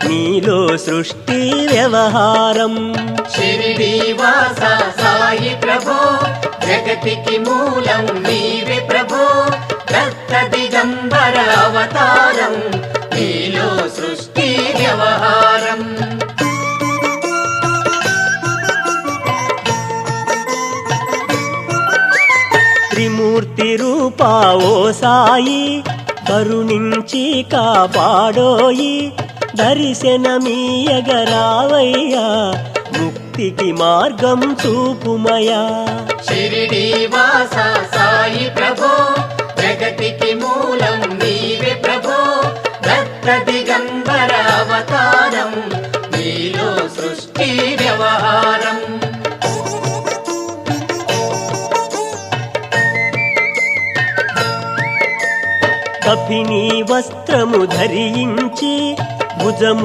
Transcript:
నీలో సృష్టి వ్యవహారం. షిరిడీ వాస సాయి ప్రభో, జగతికి మూలం నీవే ప్రభో. దత్త దిగంబర అవతారం, నీలో సృష్టి వ్యవహారం. త్రిమూర్తి రూపా ఓ సాయి, కరుణించి కాపాడోయి. దర్శనమీయగరావయ్యా, ముక్తికి మార్గం చూపుమయా. షిరిడీ వాస సాయి ప్రభో, జగతికి మూలం నీవే ప్రభో. దత్త దిగంబర అవతారం, నీలో సృష్టి వ్యవహారం. కఫినీ వస్త్రము ధరించి భుజము